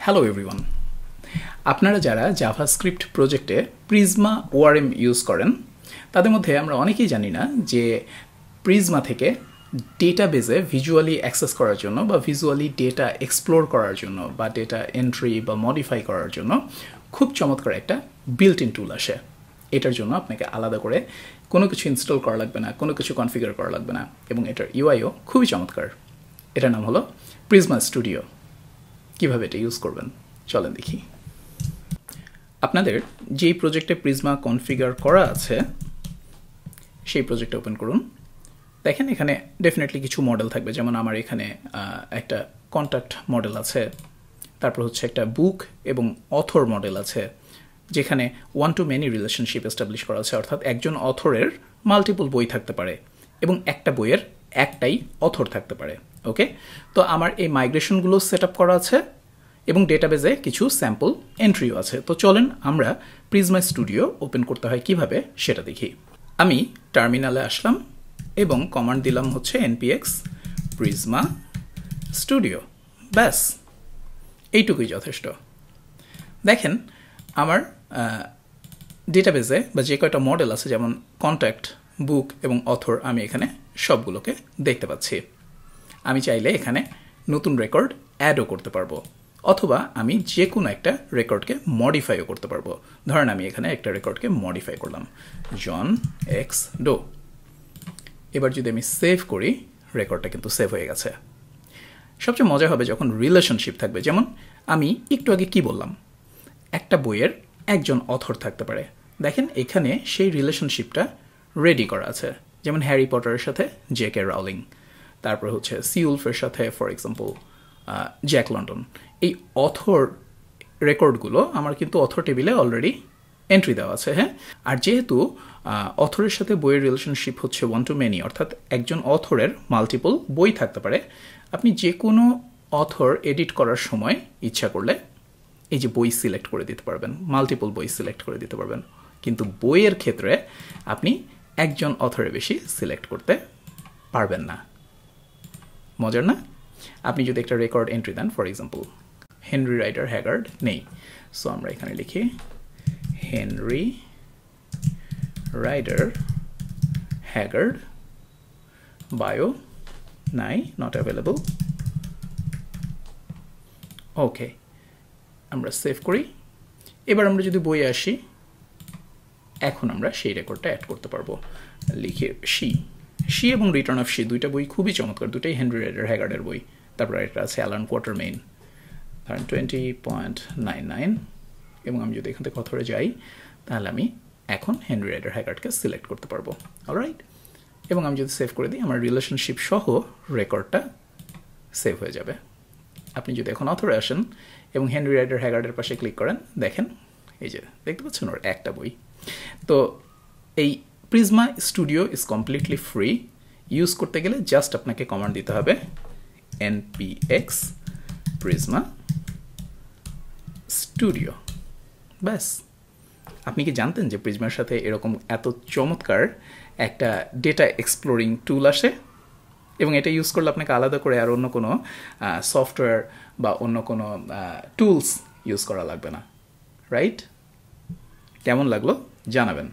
Hello everyone, আপনারা যারা JavaScript প্রজেক্টে প্রিজমা ওআরএম ইউজ করেন তাদের মধ্যে আমরা অনেকেই জানি না যে প্রিজমা থেকে ডেটাবেজে ভিজুয়ালি অ্যাক্সেস করার জন্য বা ভিজুয়ালি ডেটা এক্সপ্লোর করার জন্য বা ডেটা এন্ট্রি বা মডিফাই করার জন্য খুব চমৎকার একটা বিল্ট ইন টুল আসে। এটার জন্য আপনাকে আলাদা করে কোনো কিছু ইনস্টল করা লাগবে না, কোনো কিছু কনফিগার করা লাগবে না, এবং এটার ইউআইও খুবই চমৎকার। এটার নাম হলো প্রিজমা স্টুডিও। কীভাবে এটা ইউজ করবেন চলেন দেখি। আপনাদের যেই প্রজেক্টে প্রিজমা কনফিগার করা আছে সেই প্রজেক্টটা ওপেন করুন। দেখেন এখানে ডেফিনেটলি কিছু মডেল থাকবে, যেমন আমার এখানে একটা কন্ট্যাক্ট মডেল আছে, তারপর হচ্ছে একটা বুক এবং অথর মডেল আছে যেখানে one to many relationship establish করা আছে, অর্থাৎ একজন অথরের মাল্টিপল বই থাকতে পারে এবং একটা বইয়ের একটাই অথর থাকতে পারে। ওকে, তো আমার এই মাইগ্রেশনগুলো সেট আপ করা আছে এবং ডেটাবেজে কিছু স্যাম্পল এন্ট্রিও আছে। তো চলেন আমরা প্রিজমা স্টুডিও ওপেন করতে হয় কিভাবে সেটা দেখি। আমি টার্মিনালে আসলাম এবং কমান্ড দিলাম হচ্ছে npx প্রিজমা স্টুডিও। ব্যাস, এইটুকুই যথেষ্ট। দেখেন আমার ডেটাবেজে বা যে কয়টা মডেল আছে যেমন কন্ট্যাক্ট, বুক এবং অথর, আমি এখানে সবগুলোকে দেখতে পাচ্ছি। আমি চাইলে এখানে নতুন রেকর্ড অ্যাডও করতে পারবো, অথবা আমি যে কোনো একটা রেকর্ডকে মডিফাইও করতে পারবো। ধরেন আমি এখানে একটা রেকর্ডকে মডিফাই করলাম, জন এক্স ডো। এবার যদি আমি সেভ করি, রেকর্ডটা কিন্তু সেভ হয়ে গেছে। সবচেয়ে মজা হবে যখন রিলেশনশিপ থাকবে। যেমন আমি একটু আগে কি বললাম, একটা বইয়ের একজন অথর থাকতে পারে। দেখেন এখানে সেই রিলেশনশিপটা রেডি করা আছে, যেমন হ্যারি পটারের সাথে জে.কে রাউলিং, তারপর হচ্ছে সিউলফের সাথে ফর এক্সাম্পল জ্যাক লন্ডন। এই অথর রেকর্ডগুলো আমার কিন্তু অথর টেবিলে অলরেডি এন্ট্রি দেওয়া আছে। হ্যাঁ, আর যেহেতু অথরের সাথে বইয়ের রিলেশনশিপ হচ্ছে ওয়ান টু মেনি, অর্থাৎ একজন অথরের মাল্টিপল বই থাকতে পারে, আপনি যে কোনো অথর এডিট করার সময় ইচ্ছা করলে এই যে বই সিলেক্ট করে দিতে পারবেন, মাল্টিপল বই সিলেক্ট করে দিতে পারবেন। কিন্তু বইয়ের ক্ষেত্রে আপনি একজন অথরের বেশি সিলেক্ট করতে পারবেন না। মজার না? আপনি যদি একটা রেকর্ড এন্ট্রি দেন, for example Henry Rider Haggard নেই, সো আমরা এখানে লিখি হেনরি রাইডার হ্যাগার্ড বায়ো নাই, নট অ্যাভেলেবল। ওকে, আমরা সেভ করি। এবার আমরা যদি বইয়ে আসি, এখন আমরা সেই রেকর্ডটা অ্যাড করতে পারবো। লিখে শি এবং রিটার্ন অফ শি, দুইটা বই খুবই চমৎকার, দুটাই হেনরি রাইডার হ্যাগার্ডের বই। তারপর একটা আছে অ্যালান কোয়াটারমেইন, ধরেন 20.99, এবং আমি যদি এখান থেকে অথরে যাই তাহলে আমি এখন হেনরি রাইডার হ্যাগার্ডকে সিলেক্ট করতে পারবো। অলরাইট, এবং আমি যদি সেভ করে দিই, আমার রিলেশনশিপ সহ রেকর্ডটা সেভ হয়ে যাবে। আপনি যদি এখন অথরে আসেন এবং হেনরি রাইডার হ্যাগার্ডের পাশে ক্লিক করেন, দেখেন এই যে দেখতে পাচ্ছেন ওর একটা বই। তো এই Prisma studio is completely free. Use করতে গেলে জাস্ট আপনাকে কমান্ড দিতে হবে npx প্রিজমা স্টুডিও। ব্যাস, আপনি কি জানতেন যে প্রিজমার সাথে এরকম এত চমৎকার একটা ডেটা এক্সপ্লোরিং টুল আসে, এবং এটা ইউজ করলে আপনাকে আলাদা করে আর অন্য কোনো সফটওয়্যার বা অন্য কোনো টুলস ইউজ করা লাগবে না। রাইট? কেমন লাগলো জানাবেন।